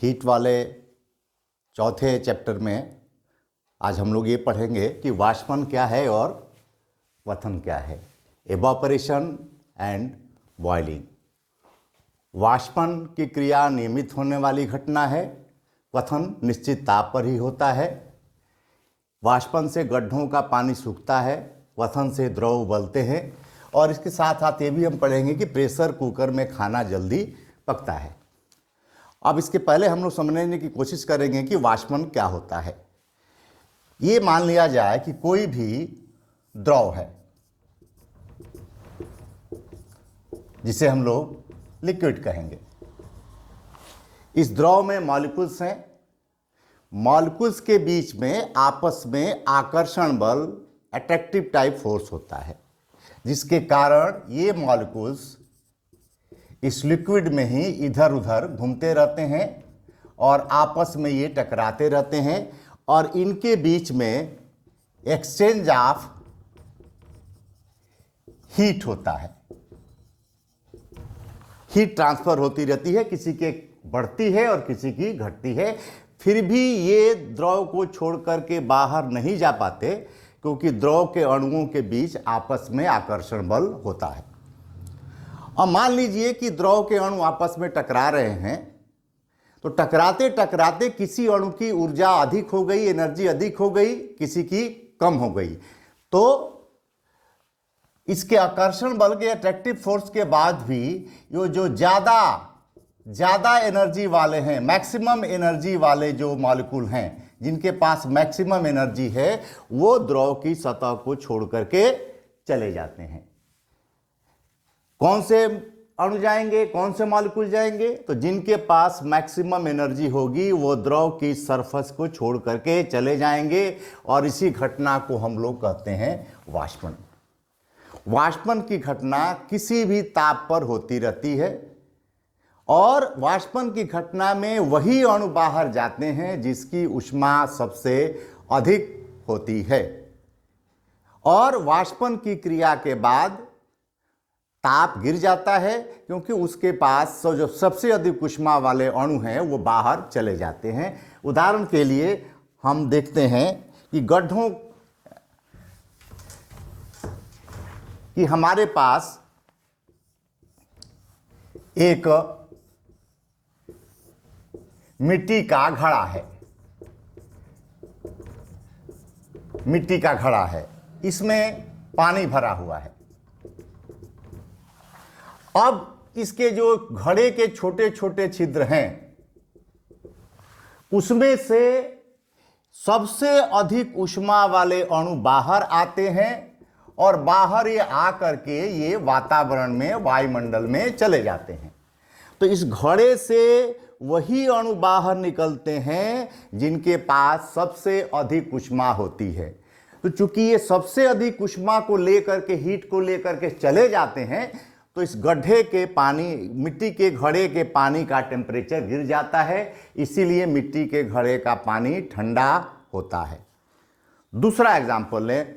Heat वाले चौथे chapter में आज हम लोग ये पढ़ेंगे कि वाष्पन क्या है और क्वथन क्या है। Evaporation and boiling. वाष्पन की क्रिया नियमित होने वाली घटना है। क्वथन निश्चित ताप पर ही होता है। वाष्पन से गड्ढों का पानी सूखता है, क्वथन से द्रव उबलते हैं। और इसके साथ साथ ये भी हम पढ़ेंगे कि प्रेशर कुकर में खाना जल्दी पकता है। अब इसके पहले हम लोग समझने की कोशिश करेंगे कि वाष्पन क्या होता है। ये मान लिया जाए कि कोई भी द्रव है जिसे हम लोग लिक्विड कहेंगे। इस द्रव में मॉलिक्यूल्स हैं। मॉलिक्यूल्स के बीच में आपस में आकर्षण बल, अट्रैक्टिव टाइप फोर्स होता है, जिसके कारण ये मॉलिक्यूल्स इस लिक्विड में ही इधर उधर घूमते रहते हैं और आपस में ये टकराते रहते हैं और इनके बीच में एक्सचेंज ऑफ हीट होता है। हीट ट्रांसफर होती रहती है, किसी के बढ़ती है और किसी की घटती है। फिर भी ये द्रव को छोड़ करके बाहर नहीं जा पाते क्योंकि द्रव के अणुओं के बीच आपस में आकर्षण बल होता है। अब मान लीजिए कि द्रव के अणु आपस में टकरा रहे हैं, तो टकराते टकराते किसी अणु की ऊर्जा अधिक हो गई, एनर्जी अधिक हो गई, किसी की कम हो गई। तो इसके आकर्षण बल के अट्रैक्टिव फोर्स के बाद भी ये जो ज़्यादा एनर्जी वाले हैं, मैक्सिमम एनर्जी वाले जो मॉलिक्यूल हैं, जिनके पास मैक्सिमम एनर्जी है, वो द्रव की सतह को छोड़ करके चले जाते हैं। कौन से अणु जाएंगे, कौन से मॉलिक्यूल जाएंगे? तो जिनके पास मैक्सिमम एनर्जी होगी वो द्रव की सरफेस को छोड़ करके चले जाएंगे और इसी घटना को हम लोग कहते हैं वाष्पन। वाष्पन की घटना किसी भी ताप पर होती रहती है और वाष्पन की घटना में वही अणु बाहर जाते हैं जिसकी ऊष्मा सबसे अधिक होती है। और वाष्पन की क्रिया के बाद ताप गिर जाता है क्योंकि उसके पास जो सबसे अधिक ऊष्मा वाले अणु हैं वो बाहर चले जाते हैं। उदाहरण के लिए हम देखते हैं कि गड्ढों कि हमारे पास एक मिट्टी का घड़ा है। मिट्टी का घड़ा है, इसमें पानी भरा हुआ है। अब इसके जो घड़े के छोटे छोटे छिद्र हैं उसमें से सबसे अधिक ऊष्मा वाले अणु बाहर आते हैं और बाहर ये आकर के ये वातावरण में, वायुमंडल में चले जाते हैं। तो इस घड़े से वही अणु बाहर निकलते हैं जिनके पास सबसे अधिक ऊष्मा होती है। तो चूंकि ये सबसे अधिक ऊष्मा को लेकर के, हीट को लेकर के चले जाते हैं, तो इस गड्ढे के पानी, मिट्टी के घड़े के पानी का टेम्परेचर गिर जाता है। इसीलिए मिट्टी के घड़े का पानी ठंडा होता है। दूसरा एग्जाम्पल लें।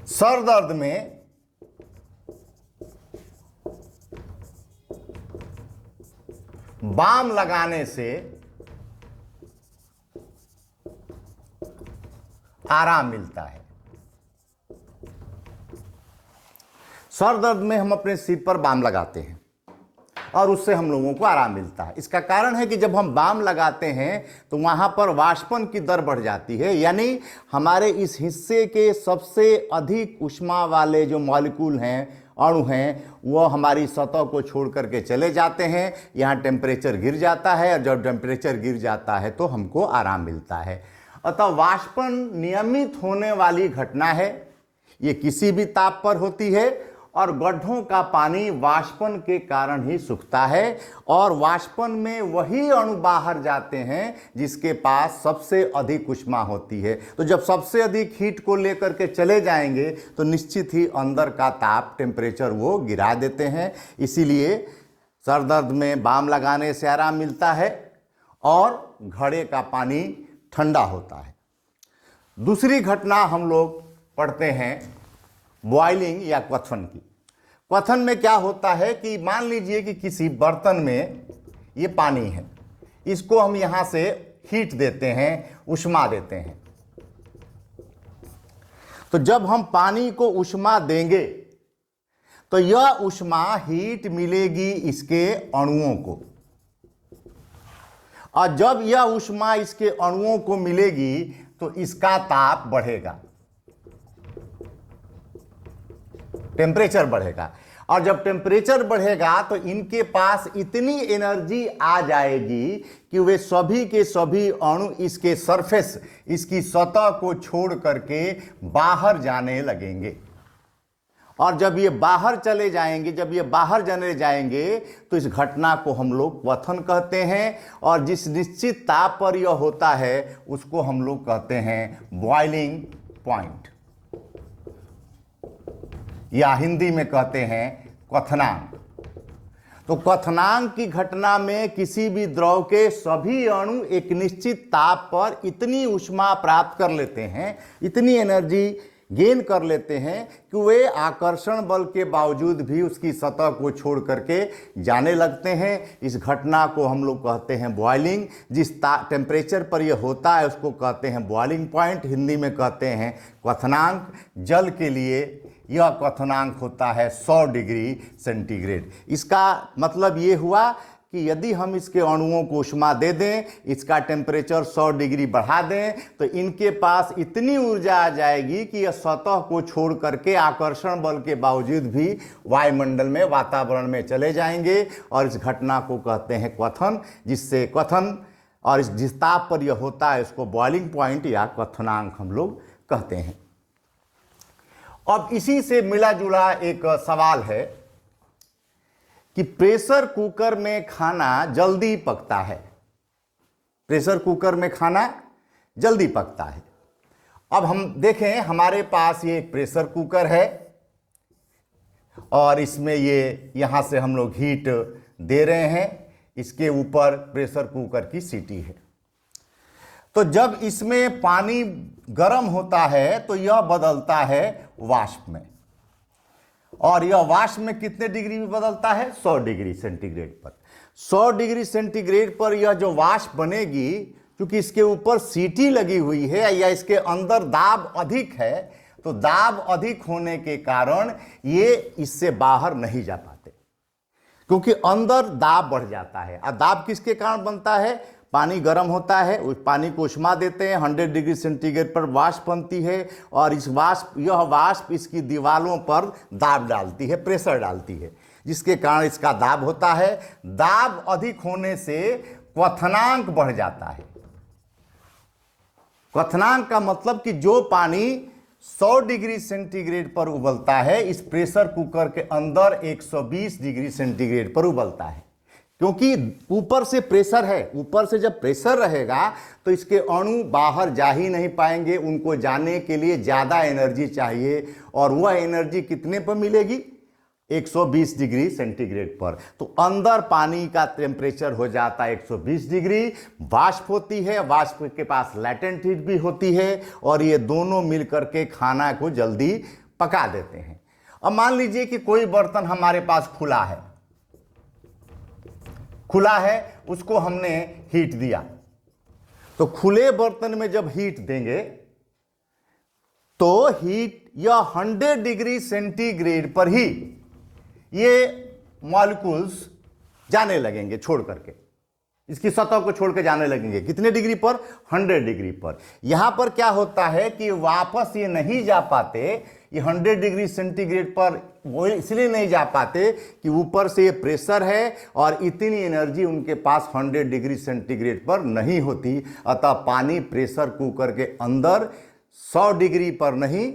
सर दर्द में बाम लगाने से आराम मिलता है। सर दर्द में हम अपने सिर पर बाम लगाते हैं और उससे हम लोगों को आराम मिलता है। इसका कारण है कि जब हम बाम लगाते हैं तो वहां पर वाष्पन की दर बढ़ जाती है, यानी हमारे इस हिस्से के सबसे अधिक ऊष्मा वाले जो मॉलिक्यूल हैं, अणु हैं, वो हमारी सतह को छोड़ करके चले जाते हैं। यहाँ टेम्परेचर गिर जाता है और जब टेम्परेचर गिर जाता है तो हमको आराम मिलता है। अतः वाष्पन नियमित होने वाली घटना है। ये किसी भी ताप पर होती है और गड्ढों का पानी वाष्पन के कारण ही सूखता है और वाष्पन में वही अणु बाहर जाते हैं जिसके पास सबसे अधिक ऊष्मा होती है। तो जब सबसे अधिक हीट को लेकर के चले जाएंगे तो निश्चित ही अंदर का ताप, टेम्परेचर वो गिरा देते हैं। इसीलिए सर दर्द में बाम लगाने से आराम मिलता है और घड़े का पानी ठंडा होता है। दूसरी घटना हम लोग पढ़ते हैं बॉइलिंग या क्वथन की। क्वथन में क्या होता है कि मान लीजिए कि किसी बर्तन में ये पानी है, इसको हम यहां से हीट देते हैं, ऊष्मा देते हैं। तो जब हम पानी को ऊष्मा देंगे तो यह ऊष्मा हीट मिलेगी इसके अणुओं को, और जब यह ऊष्मा इसके अणुओं को मिलेगी तो इसका ताप बढ़ेगा, टेम्परेचर बढ़ेगा। और जब टेम्परेचर बढ़ेगा तो इनके पास इतनी एनर्जी आ जाएगी कि वे सभी के सभी अणु इसके सरफेस, इसकी सतह को छोड़ करके बाहर जाने लगेंगे। और जब ये बाहर चले जाएंगे, जब ये बाहर जाने जाएंगे तो इस घटना को हम लोग क्वथन कहते हैं। और जिस निश्चित ताप पर यह होता है उसको हम लोग कहते हैं बॉइलिंग पॉइंट, या हिंदी में कहते हैं क्वथनांक। तो क्वथनांक की घटना में किसी भी द्रव के सभी अणु एक निश्चित ताप पर इतनी ऊष्मा प्राप्त कर लेते हैं, इतनी एनर्जी गेन कर लेते हैं कि वे आकर्षण बल के बावजूद भी उसकी सतह को छोड़ करके जाने लगते हैं। इस घटना को हम लोग कहते हैं बॉइलिंग। जिस टेम्परेचर पर यह होता है उसको कहते हैं बॉइलिंग पॉइंट, हिंदी में कहते हैं क्वथनांक। जल के लिए यह क्वथनांक होता है 100 डिग्री सेंटीग्रेड। इसका मतलब ये हुआ कि यदि हम इसके अणुओं को ऊष्मा दे दें, इसका टेम्परेचर 100 डिग्री बढ़ा दें, तो इनके पास इतनी ऊर्जा आ जाएगी कि यह सतह को छोड़ करके आकर्षण बल के बावजूद भी वायुमंडल में, वातावरण में चले जाएंगे। और इस घटना को कहते हैं क्वथन, जिससे क्वथन और जिस ताप पर यह होता है उसको बॉइलिंग पॉइंट या क्वथनांक हम लोग कहते हैं। अब इसी से मिला जुला एक सवाल है कि प्रेशर कुकर में खाना जल्दी पकता है, प्रेशर कुकर में खाना जल्दी पकता है। अब हम देखें, हमारे पास ये एक प्रेशर कुकर है और इसमें ये यहाँ से हम लोग हीट दे रहे हैं, इसके ऊपर प्रेशर कुकर की सीटी है। तो जब इसमें पानी गर्म होता है तो यह बदलता है वाष्प में, और यह वाष्प में कितने डिग्री में बदलता है? 100 डिग्री सेंटीग्रेड पर। 100 डिग्री सेंटीग्रेड पर यह जो वाष्प बनेगी, क्योंकि इसके ऊपर सीटी लगी हुई है या इसके अंदर दाब अधिक है, तो दाब अधिक होने के कारण ये इससे बाहर नहीं जा पाते, क्योंकि अंदर दाब बढ़ जाता है। और दाब किसके कारण बनता है? पानी गर्म होता है, उस पानी को ऊष्मा देते हैं, 100 डिग्री सेंटीग्रेड पर वाष्प बनती है, और यह वाष्प इसकी दीवारों पर दाब डालती है, प्रेशर डालती है, जिसके कारण इसका दाब होता है। दाब अधिक होने से क्वथनांक बढ़ जाता है। क्वथनांक का मतलब कि जो पानी 100 डिग्री सेंटीग्रेड पर उबलता है, इस प्रेशर कुकर के अंदर 120 डिग्री सेंटीग्रेड पर उबलता है, क्योंकि ऊपर से प्रेशर है। ऊपर से जब प्रेशर रहेगा तो इसके अणु बाहर जा ही नहीं पाएंगे, उनको जाने के लिए ज़्यादा एनर्जी चाहिए, और वह एनर्जी कितने पर मिलेगी? 120 डिग्री सेंटीग्रेड पर। तो अंदर पानी का टेम्परेचर हो जाता है 120 डिग्री। वाष्प होती है, वाष्प के पास लैटेंट हीट भी होती है, और ये दोनों मिलकर के खाना को जल्दी पका देते हैं। अब मान लीजिए कि कोई बर्तन हमारे पास खुला है, उसको हमने हीट दिया। तो खुले बर्तन में जब हीट देंगे तो हीट यह 100 डिग्री सेंटीग्रेड पर ही ये मॉलिक्यूल्स जाने लगेंगे, छोड़ करके इसकी सतह को छोड़ के जाने लगेंगे। कितने डिग्री पर? 100 डिग्री पर। यहां पर क्या होता है कि वापस ये नहीं जा पाते, ये 100 डिग्री सेंटीग्रेड पर वो इसलिए नहीं जा पाते कि ऊपर से ये प्रेशर है और इतनी एनर्जी उनके पास 100 डिग्री सेंटीग्रेड पर नहीं होती। अतः पानी प्रेशर कुकर के अंदर 100 डिग्री पर नहीं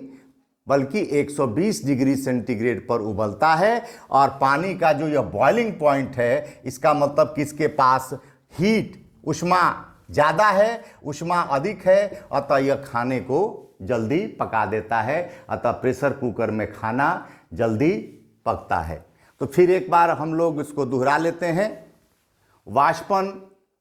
बल्कि 120 डिग्री सेंटीग्रेड पर उबलता है। और पानी का जो यह बॉइलिंग पॉइंट है, इसका मतलब कि इसके पास हीट, ऊष्मा ज़्यादा है, ऊष्मा अधिक है, अतः यह खाने को जल्दी पका देता है। अतः प्रेशर कुकर में खाना जल्दी पकता है। तो फिर एक बार हम लोग इसको दोहरा लेते हैं। वाष्पन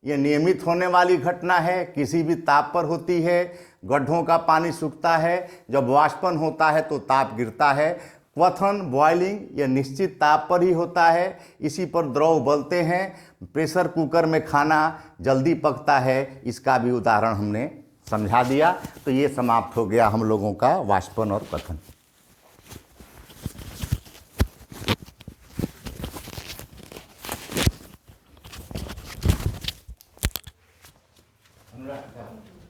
ये नियमित होने वाली घटना है, किसी भी ताप पर होती है। गड्ढों का पानी सूखता है, जब वाष्पन होता है तो ताप गिरता है। क्वथन बॉइलिंग यह निश्चित ताप पर ही होता है, इसी पर द्रव उबलते हैं। प्रेशर कुकर में खाना जल्दी पकता है, इसका भी उदाहरण हमने समझा दिया। तो ये समाप्त हो गया हम लोगों का वाष्पन और क्वथन। अनुराग